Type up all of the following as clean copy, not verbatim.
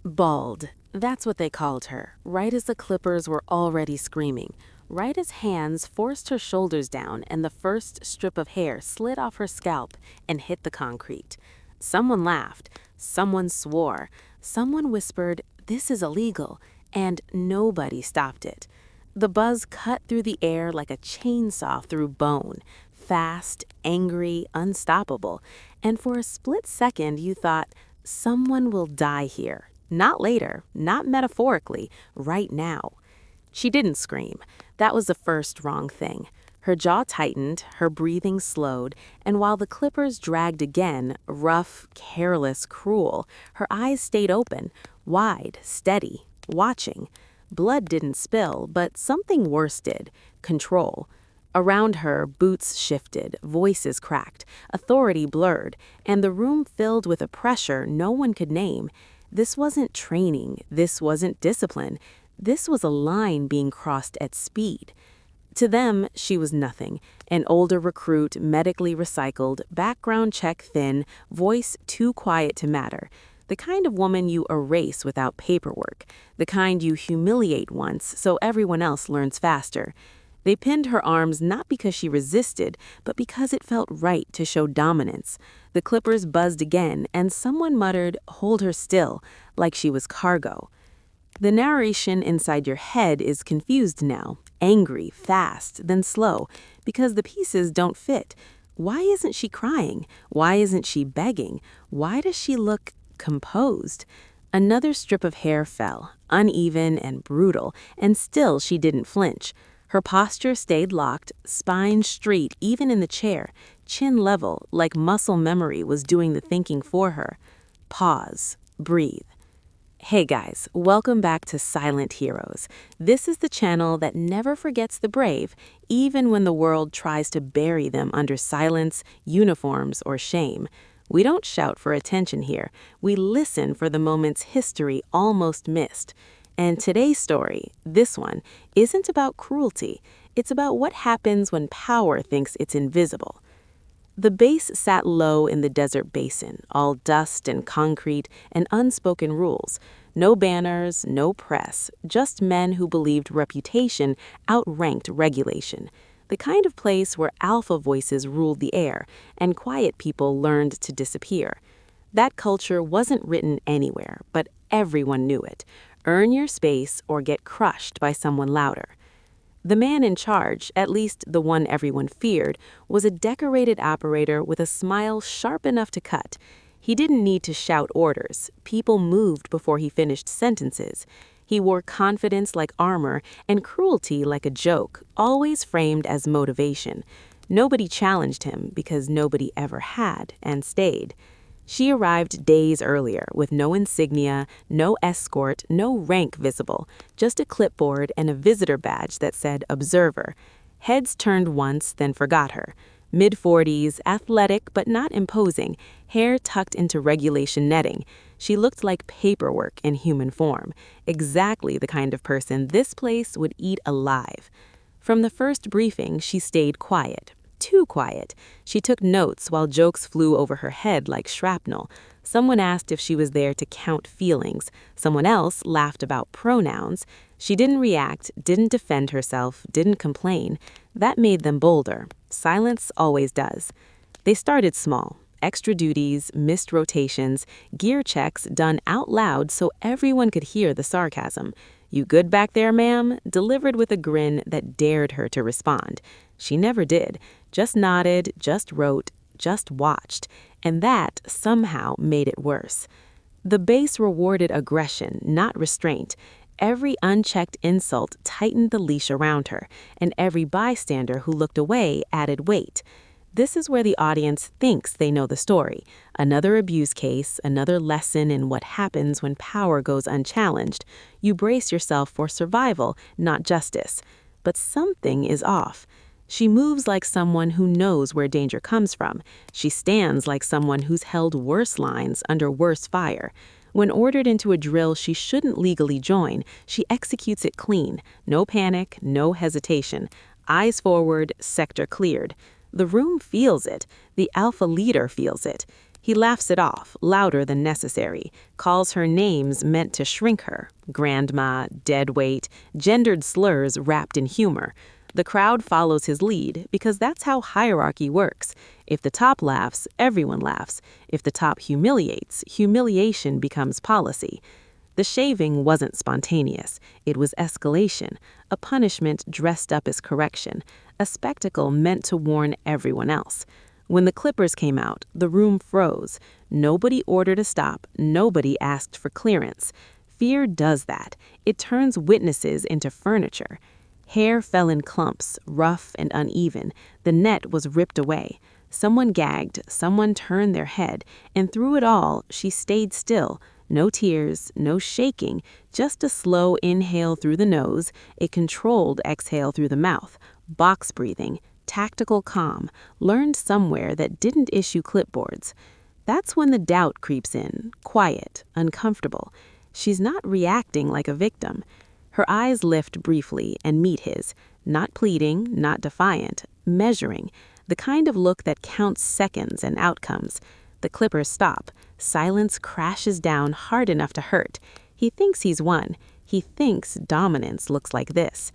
Bald. That's what they called her, right as the clippers were already screaming, right as hands forced her shoulders down and the first strip of hair slid off her scalp and hit the concrete. Someone laughed, someone swore, someone whispered, "This is illegal," and nobody stopped it. The buzz cut through the air like a chainsaw through bone, fast, angry, unstoppable, and for a split second you thought, someone will die here. Not later, not metaphorically, right now. She didn't scream. That was the first wrong thing. Her jaw tightened, her breathing slowed, and while the clippers dragged again, rough, careless, cruel, her eyes stayed open, wide, steady, watching. Blood didn't spill, but something worse did: control. Around her, boots shifted, voices cracked, authority blurred, and the room filled with a pressure no one could name. This wasn't training, this wasn't discipline, this was a line being crossed at speed. To them, she was nothing: an older recruit, medically recycled, background check thin, voice too quiet to matter. The kind of woman you erase without paperwork, the kind you humiliate once so everyone else learns faster. They pinned her arms not because she resisted, but because it felt right to show dominance. The clippers buzzed again, and someone muttered, "Hold her still," like she was cargo. The narration inside your head is confused now, angry, fast, then slow, because the pieces don't fit. Why isn't she crying? Why isn't she begging? Why does she look composed? Another strip of hair fell, uneven and brutal, and still she didn't flinch. Her posture stayed locked, spine straight even in the chair, chin level, like muscle memory was doing the thinking for her. Pause. Breathe. Hey guys, welcome back to Silent Heroes. This is the channel that never forgets the brave, even when the world tries to bury them under silence, uniforms, or shame. We don't shout for attention here. We listen for the moments history almost missed. And today's story, this one, isn't about cruelty. It's about what happens when power thinks it's invisible. The base sat low in the desert basin, all dust and concrete and unspoken rules. No banners, no press, just men who believed reputation outranked regulation. The kind of place where alpha voices ruled the air and quiet people learned to disappear. That culture wasn't written anywhere, but everyone knew it. Earn your space or get crushed by someone louder. The man in charge, at least the one everyone feared, was a decorated operator with a smile sharp enough to cut. He didn't need to shout orders. People moved before he finished sentences. He wore confidence like armor and cruelty like a joke, always framed as motivation. Nobody challenged him because nobody ever had and stayed. She arrived days earlier with no insignia, no escort, no rank visible, just a clipboard and a visitor badge that said observer. Heads turned once, then forgot her. Mid-40s, athletic but not imposing, hair tucked into regulation netting. She looked like paperwork in human form, exactly the kind of person this place would eat alive. From the first briefing, she stayed quiet. Too quiet. She took notes while jokes flew over her head like shrapnel. Someone asked if she was there to count feelings. Someone else laughed about pronouns. She didn't react, didn't defend herself, didn't complain. That made them bolder. Silence always does. They started small. Extra duties, missed rotations, gear checks done out loud so everyone could hear the sarcasm. "You good back there, ma'am?" delivered with a grin that dared her to respond. She never did. Just nodded, just wrote, just watched. And that somehow made it worse. The base rewarded aggression, not restraint. Every unchecked insult tightened the leash around her, and every bystander who looked away added weight. This is where the audience thinks they know the story. Another abuse case, another lesson in what happens when power goes unchallenged. You brace yourself for survival, not justice. But something is off. She moves like someone who knows where danger comes from. She stands like someone who's held worse lines under worse fire. When ordered into a drill she shouldn't legally join, she executes it clean. No panic, no hesitation. Eyes forward, sector cleared. The room feels it. The alpha leader feels it. He laughs it off, louder than necessary, calls her names meant to shrink her, grandma, deadweight, gendered slurs wrapped in humor. The crowd follows his lead because that's how hierarchy works. If the top laughs, everyone laughs. If the top humiliates, humiliation becomes policy. The shaving wasn't spontaneous. It was escalation, a punishment dressed up as correction, a spectacle meant to warn everyone else. When the clippers came out, the room froze. Nobody ordered a stop. Nobody asked for clearance. Fear does that. It turns witnesses into furniture. Hair fell in clumps, rough and uneven. The net was ripped away. Someone gagged, someone turned their head, and through it all, she stayed still. No tears, no shaking, just a slow inhale through the nose, a controlled exhale through the mouth, box breathing, tactical calm, learned somewhere that didn't issue clipboards. That's when the doubt creeps in, quiet, uncomfortable. She's not reacting like a victim. Her eyes lift briefly and meet his, not pleading, not defiant, measuring, the kind of look that counts seconds and outcomes. The clippers stop. Silence crashes down hard enough to hurt. He thinks he's won. He thinks dominance looks like this.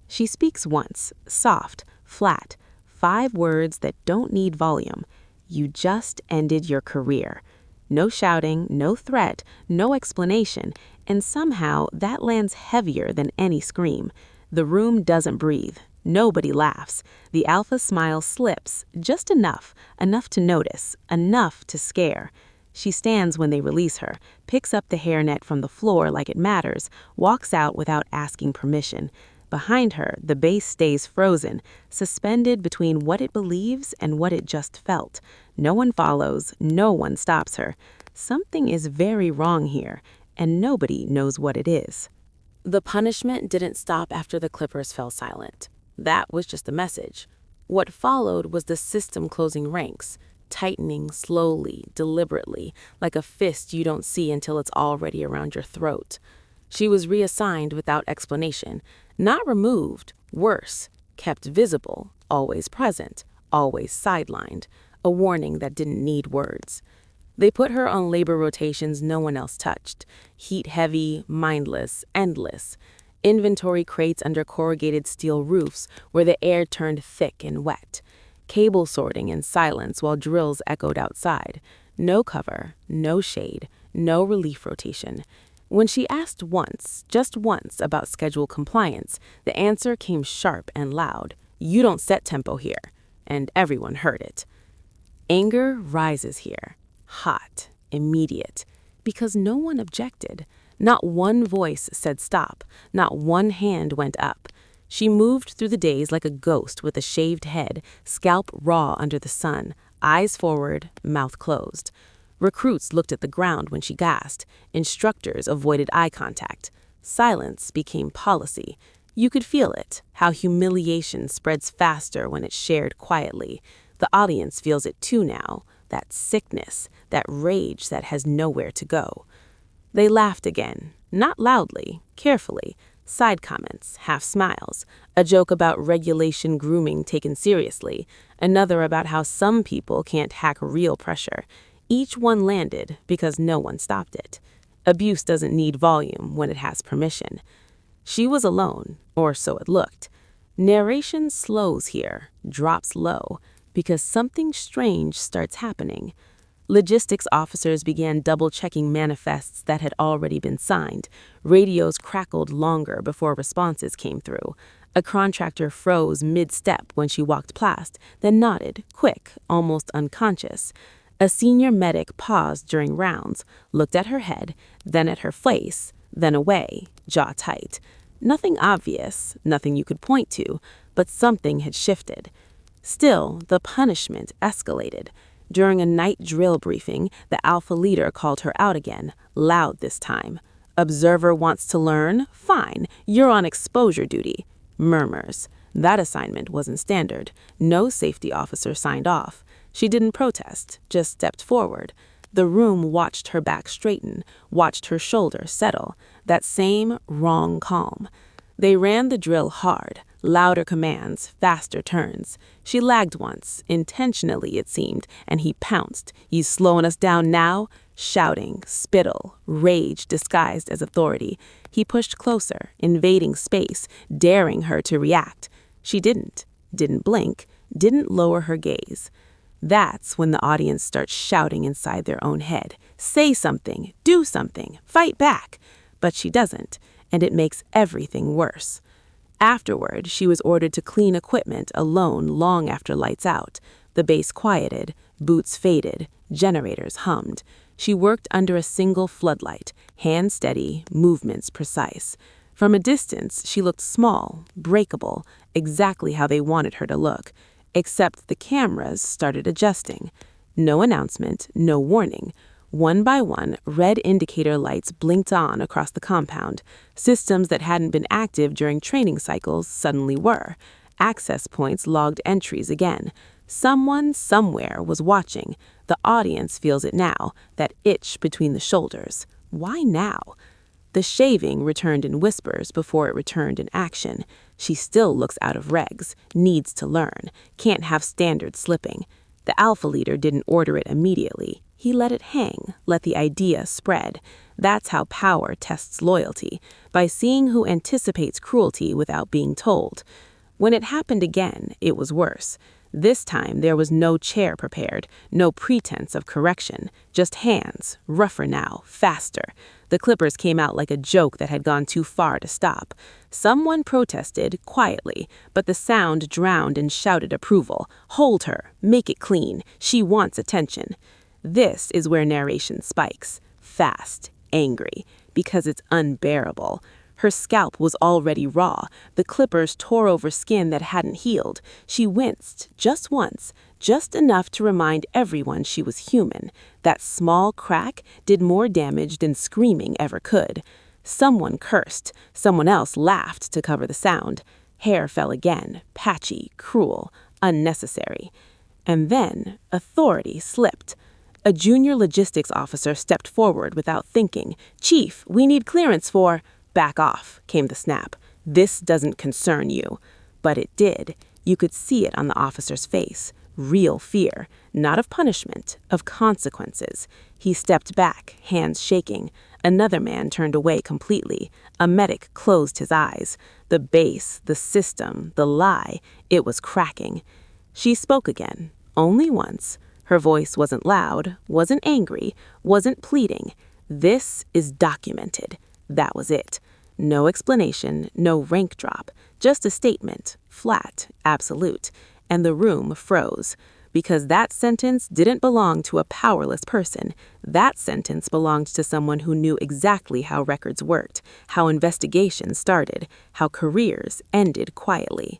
She speaks once, soft, flat, 5 words that don't need volume. You just ended your career. No shouting, no threat, no explanation, and somehow that lands heavier than any scream. The room doesn't breathe. Nobody laughs. The alpha smile slips, just enough to notice, enough to scare. She stands when they release her, picks up the hairnet from the floor like it matters, walks out without asking permission. Behind her, the base stays frozen, suspended between what it believes and what it just felt. No one follows, no one stops her. Something is very wrong here, and nobody knows what it is. The punishment didn't stop after the clippers fell silent. That was just a message. What followed was the system closing ranks, tightening slowly, deliberately, like a fist you don't see until it's already around your throat. She was reassigned without explanation, not removed, worse, kept visible, always present, always sidelined, a warning that didn't need words. They put her on labor rotations no one else touched, heat-heavy, mindless, endless. Inventory crates under corrugated steel roofs where the air turned thick and wet. Cable sorting in silence while drills echoed outside. No cover, no shade, no relief rotation. When she asked once, just once, about schedule compliance, the answer came sharp and loud. You don't set tempo here. And everyone heard it. Anger rises here. Hot, immediate. Because no one objected. Not one voice said stop. Not one hand went up. She moved through the days like a ghost with a shaved head, scalp raw under the sun, eyes forward, mouth closed. Recruits looked at the ground when she gasped. Instructors avoided eye contact. Silence became policy. You could feel it, how humiliation spreads faster when it's shared quietly. The audience feels it too now, that sickness, that rage that has nowhere to go. They laughed again, not loudly, carefully. Side comments, half smiles, a joke about regulation grooming taken seriously, another about how some people can't hack real pressure. Each one landed because no one stopped it. Abuse doesn't need volume when it has permission. She was alone, or so it looked. Narration slows here, drops low, because something strange starts happening. Logistics officers began double-checking manifests that had already been signed. Radios crackled longer before responses came through. A contractor froze mid-step when she walked past, then nodded, quick, almost unconscious. A senior medic paused during rounds, looked at her head, then at her face, then away, jaw tight. Nothing obvious, nothing you could point to, but something had shifted. Still, the punishment escalated. During a night drill briefing, the alpha leader called her out again, loud this time. Observer wants to learn? Fine, you're on exposure duty. Murmurs. That assignment wasn't standard. No safety officer signed off. She didn't protest, just stepped forward. The room watched her back straighten, watched her shoulder settle, that same wrong calm. They ran the drill hard, Louder commands, faster turns. She lagged once, intentionally it seemed, and he pounced. "You slowing us down now?" Shouting, spittle, rage disguised as authority. He pushed closer, invading space, daring her to react. She didn't blink, didn't lower her gaze. That's when the audience starts shouting inside their own head. Say something, do something, fight back. But she doesn't, and it makes everything worse. Afterward, she was ordered to clean equipment alone long after lights out. The base quieted, boots faded, generators hummed. She worked under a single floodlight, hands steady, movements precise. From a distance, she looked small, breakable, exactly how they wanted her to look. Except the cameras started adjusting. No announcement, no warning. One by one, red indicator lights blinked on across the compound. Systems that hadn't been active during training cycles suddenly were. Access points logged entries again. Someone, somewhere, was watching. The audience feels it now, that itch between the shoulders. Why now? The shaving returned in whispers before it returned in action. She still looks out of regs, needs to learn, can't have standards slipping. The alpha leader didn't order it immediately. He let it hang, let the idea spread. That's how power tests loyalty, by seeing who anticipates cruelty without being told. When it happened again, it was worse. This time there was no chair prepared, no pretense of correction, just hands, rougher now, faster. The clippers came out like a joke that had gone too far to stop. Someone protested, quietly, but the sound drowned in shouted approval. Hold her, make it clean, she wants attention. This is where narration spikes, fast, angry, because it's unbearable. Her scalp was already raw. The clippers tore over skin that hadn't healed. She winced, just once, just enough to remind everyone she was human. That small crack did more damage than screaming ever could. Someone cursed. Someone else laughed to cover the sound. Hair fell again, patchy, cruel, unnecessary. And then authority slipped. A junior logistics officer stepped forward without thinking. "Chief, we need clearance for—" "Back off," came the snap. "This doesn't concern you." But it did. You could see it on the officer's face. Real fear, not of punishment, of consequences. He stepped back, hands shaking. Another man turned away completely. A medic closed his eyes. The base, the system, the lie, it was cracking. She spoke again, only once. Her voice wasn't loud, wasn't angry, wasn't pleading. "This is documented." That was it. No explanation, no rank drop, just a statement, flat, absolute. And the room froze, because that sentence didn't belong to a powerless person. That sentence belonged to someone who knew exactly how records worked, how investigations started, how careers ended quietly.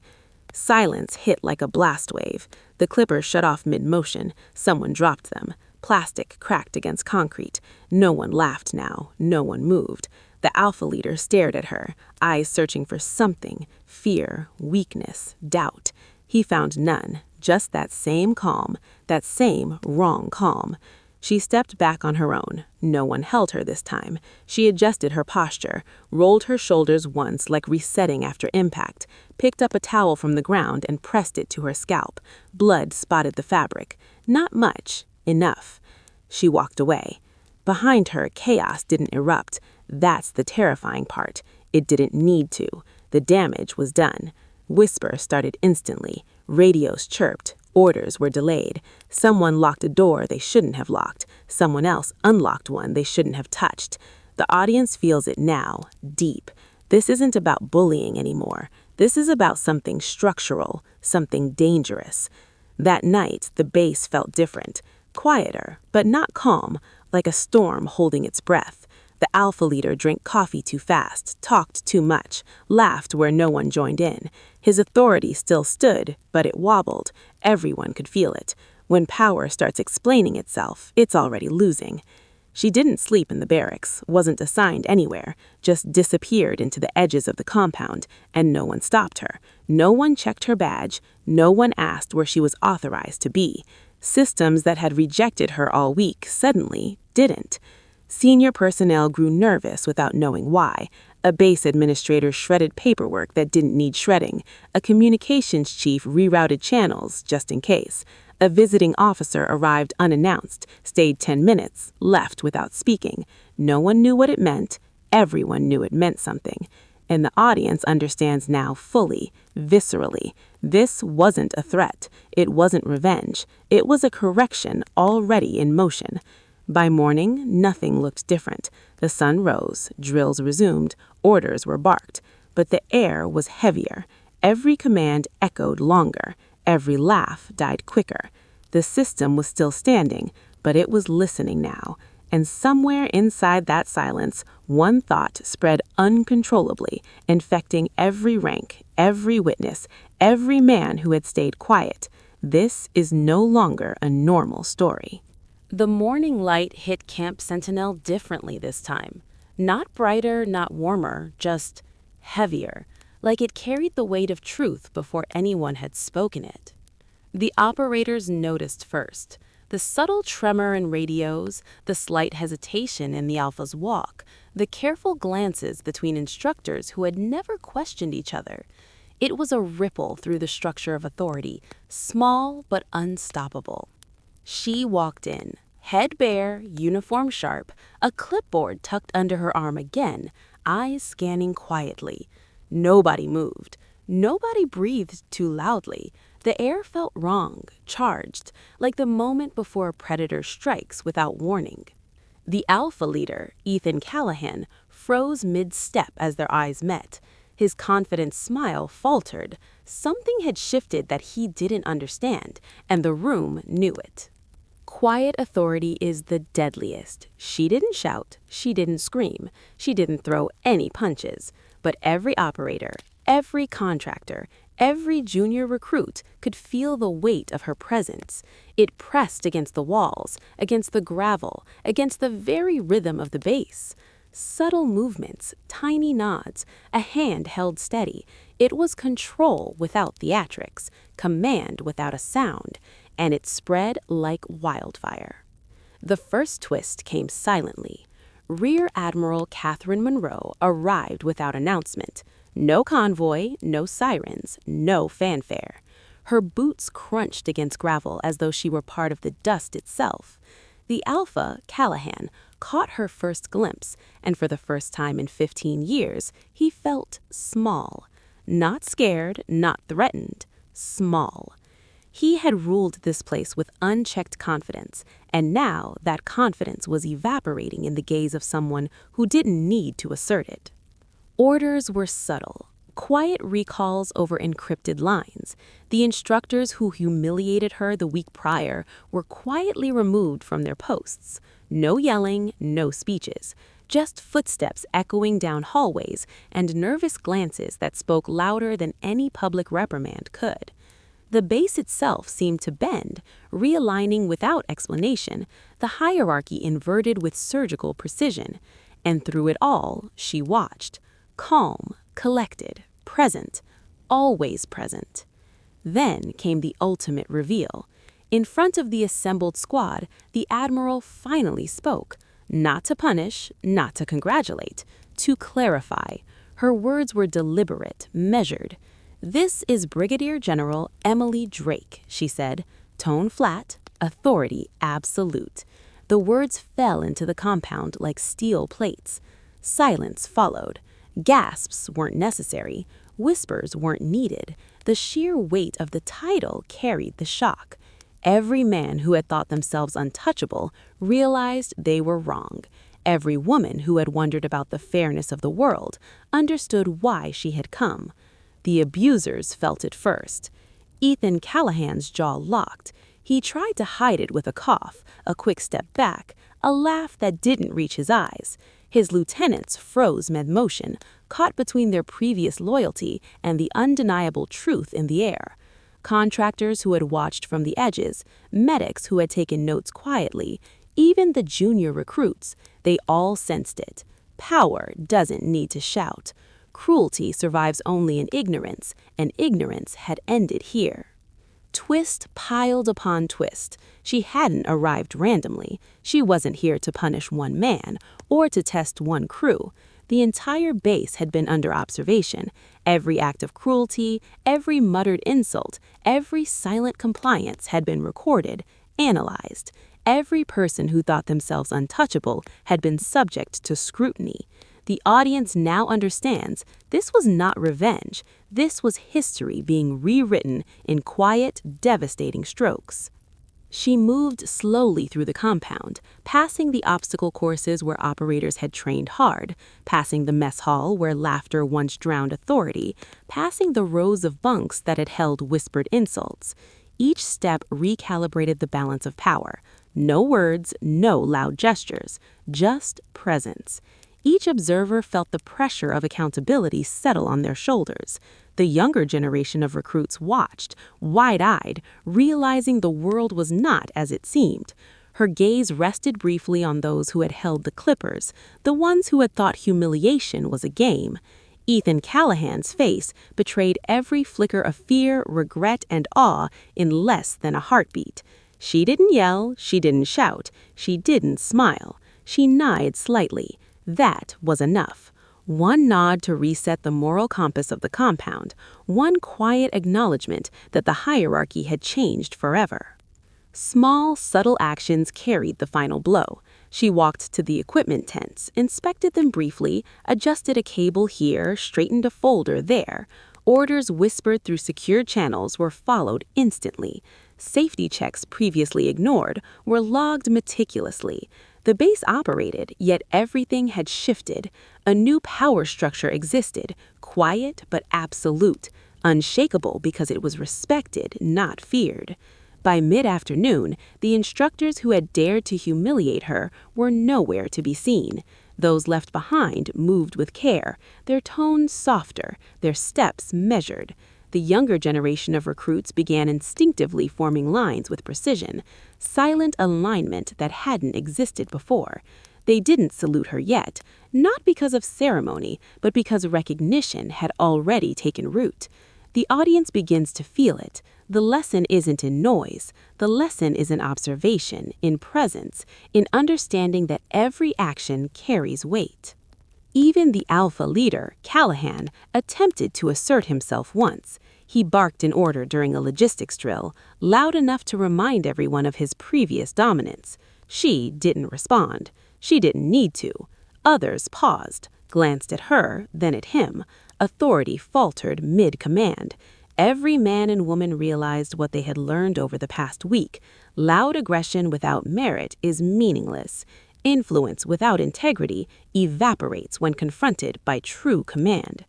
Silence hit like a blast wave. The clippers shut off mid-motion. Someone dropped them. Plastic cracked against concrete. No one laughed now. No one moved. The alpha leader stared at her, eyes searching for something, fear, weakness, doubt. He found none, just that same calm, that same wrong calm. She stepped back on her own. No one held her this time. She adjusted her posture, rolled her shoulders once like resetting after impact, picked up a towel from the ground and pressed it to her scalp. Blood spotted the fabric. Not much, enough. She walked away. Behind her, chaos didn't erupt. That's the terrifying part. It didn't need to. The damage was done. Whispers started instantly. Radios chirped. Orders were delayed. Someone locked a door they shouldn't have locked. Someone else unlocked one they shouldn't have touched. The audience feels it now, deep. This isn't about bullying anymore. This is about something structural, something dangerous. That night, the base felt different. Quieter, but not calm, like a storm holding its breath. The alpha leader drank coffee too fast, talked too much, laughed where no one joined in. His authority still stood, but it wobbled. Everyone could feel it. When power starts explaining itself, it's already losing. She didn't sleep in the barracks, wasn't assigned anywhere, just disappeared into the edges of the compound, and no one stopped her. No one checked her badge. No one asked where she was authorized to be. Systems that had rejected her all week suddenly didn't. Senior personnel grew nervous without knowing why. A base administrator shredded paperwork that didn't need shredding. A communications chief rerouted channels just in case. A visiting officer arrived unannounced, stayed 10 minutes, left without speaking. No one knew what it meant. Everyone knew it meant something. And the audience understands now fully, viscerally. This wasn't a threat. It wasn't revenge. It was a correction already in motion. By morning, nothing looked different. The sun rose, drills resumed, orders were barked. But the air was heavier. Every command echoed longer. Every laugh died quicker. The system was still standing, but it was listening now. And somewhere inside that silence, one thought spread uncontrollably, infecting every rank, every witness, every man who had stayed quiet. This is no longer a normal story. The morning light hit Camp Sentinel differently this time. Not brighter, not warmer, just heavier, like it carried the weight of truth before anyone had spoken it. The operators noticed first. The subtle tremor in radios, the slight hesitation in the Alpha's walk, the careful glances between instructors who had never questioned each other. It was a ripple through the structure of authority, small but unstoppable. She walked in, head bare, uniform sharp, a clipboard tucked under her arm again, eyes scanning quietly. Nobody moved. Nobody breathed too loudly. The air felt wrong, charged, like the moment before a predator strikes without warning. The Alpha leader, Ethan Callahan, froze mid-step as their eyes met. His confident smile faltered. Something had shifted that he didn't understand, and the room knew it. Quiet authority is the deadliest. She didn't shout, she didn't scream, she didn't throw any punches, but every operator, every contractor, every junior recruit could feel the weight of her presence. It pressed against the walls, against the gravel, against the very rhythm of the base. Subtle movements, tiny nods, a hand held steady. It was control without theatrics, command without a sound, and it spread like wildfire. The first twist came silently. Rear Admiral Catherine Monroe arrived without announcement. No convoy, no sirens, no fanfare. Her boots crunched against gravel as though she were part of the dust itself. The Alpha, Callahan, caught her first glimpse, and for the first time in 15 years, he felt small. Not scared, not threatened, small. He had ruled this place with unchecked confidence, and now that confidence was evaporating in the gaze of someone who didn't need to assert it. Orders were subtle, quiet recalls over encrypted lines. The instructors who humiliated her the week prior were quietly removed from their posts. No yelling, no speeches, just footsteps echoing down hallways and nervous glances that spoke louder than any public reprimand could. The base itself seemed to bend, realigning without explanation, the hierarchy inverted with surgical precision. And through it all, she watched. Calm, collected, present, always present. Then came the ultimate reveal. In front of the assembled squad, the Admiral finally spoke, not to punish, not to congratulate, to clarify. Her words were deliberate, measured. "This is Brigadier General Emily Drake," she said, tone flat, authority absolute. The words fell into the compound like steel plates. Silence followed. Gasps weren't necessary. Whispers weren't needed. The sheer weight of the title carried the shock. Every man who had thought themselves untouchable realized they were wrong. Every woman who had wondered about the fairness of the world understood why she had come. The abusers felt it first. Ethan Callahan's jaw locked. He tried to hide it with a cough, a quick step back, a laugh that didn't reach his eyes. His lieutenants froze mid-motion, caught between their previous loyalty and the undeniable truth in the air. Contractors who had watched from the edges, medics who had taken notes quietly, even the junior recruits, they all sensed it. Power doesn't need to shout. Cruelty survives only in ignorance, and ignorance had ended here. Twist piled upon twist. She hadn't arrived randomly. She wasn't here to punish one man or to test one crew. The entire base had been under observation. Every act of cruelty, every muttered insult, every silent compliance had been recorded, analyzed. Every person who thought themselves untouchable had been subject to scrutiny. The audience now understands this was not revenge. This was history being rewritten in quiet, devastating strokes. She moved slowly through the compound, passing the obstacle courses where operators had trained hard, passing the mess hall where laughter once drowned authority, passing the rows of bunks that had held whispered insults. Each step recalibrated the balance of power. No words, no loud gestures, just presence. Each observer felt the pressure of accountability settle on their shoulders. The younger generation of recruits watched, wide-eyed, realizing the world was not as it seemed. Her gaze rested briefly on those who had held the clippers, the ones who had thought humiliation was a game. Ethan Callahan's face betrayed every flicker of fear, regret, and awe in less than a heartbeat. She didn't yell, she didn't shout, she didn't smile. She nodded slightly. That was enough. One nod to reset the moral compass of the compound, one quiet acknowledgement that the hierarchy had changed forever. Small, subtle actions carried the final blow. She walked to the equipment tents, inspected them briefly, adjusted a cable here, straightened a folder there. Orders whispered through secure channels were followed instantly. Safety checks previously ignored were logged meticulously. The base operated, yet everything had shifted. A new power structure existed, quiet but absolute, unshakable because it was respected, not feared. By mid-afternoon, the instructors who had dared to humiliate her were nowhere to be seen. Those left behind moved with care, their tones softer, their steps measured. The younger generation of recruits began instinctively forming lines with precision, silent alignment that hadn't existed before. They didn't salute her yet, not because of ceremony, but because recognition had already taken root. The audience begins to feel it. The lesson isn't in noise. The lesson is in observation, in presence, in understanding that every action carries weight. Even the alpha leader, Callahan, attempted to assert himself once. He barked an order during a logistics drill, loud enough to remind everyone of his previous dominance. She didn't respond. She didn't need to. Others paused, glanced at her, then at him. Authority faltered mid-command. Every man and woman realized what they had learned over the past week. Loud aggression without merit is meaningless. Influence without integrity evaporates when confronted by true command.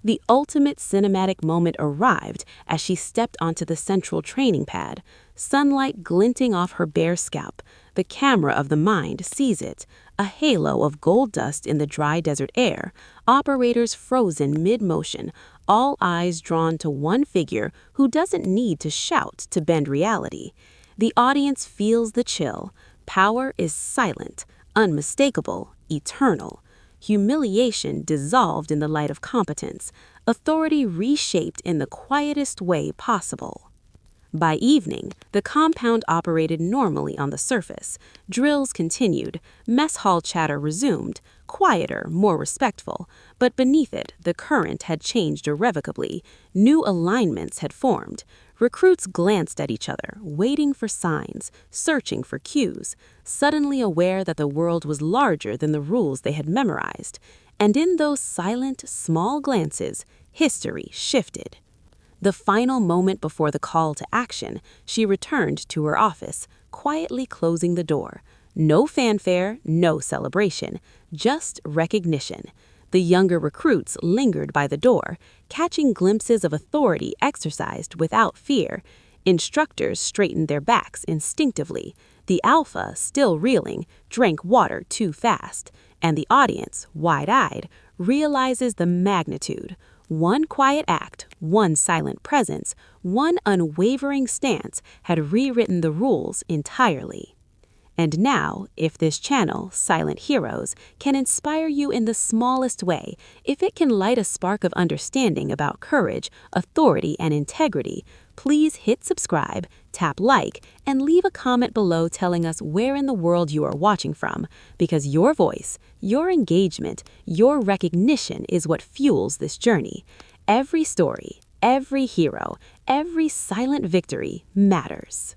The ultimate cinematic moment arrived as she stepped onto the central training pad, sunlight glinting off her bare scalp. The camera of the mind sees it, a halo of gold dust in the dry desert air, operators frozen mid-motion, all eyes drawn to one figure who doesn't need to shout to bend reality. The audience feels the chill. Power is silent, unmistakable, eternal. Humiliation dissolved in the light of competence, authority reshaped in the quietest way possible. By evening, the compound operated normally on the surface. Drills continued, mess hall chatter resumed, quieter, more respectful, but beneath it, the current had changed irrevocably. New alignments had formed. Recruits glanced at each other, waiting for signs, searching for cues, suddenly aware that the world was larger than the rules they had memorized. And in those silent, small glances, history shifted. The final moment before the call to action, she returned to her office, quietly closing the door. No fanfare, no celebration, just recognition. The younger recruits lingered by the door, catching glimpses of authority exercised without fear. Instructors straightened their backs instinctively. The alpha, still reeling, drank water too fast. And the audience, wide-eyed, realizes the magnitude. One quiet act, one silent presence, one unwavering stance had rewritten the rules entirely. And now, if this channel, Silent Heroes, can inspire you in the smallest way, if it can light a spark of understanding about courage, authority, and integrity, please hit subscribe, tap like, and leave a comment below telling us where in the world you are watching from, because your voice, your engagement, your recognition is what fuels this journey. Every story, every hero, every silent victory matters.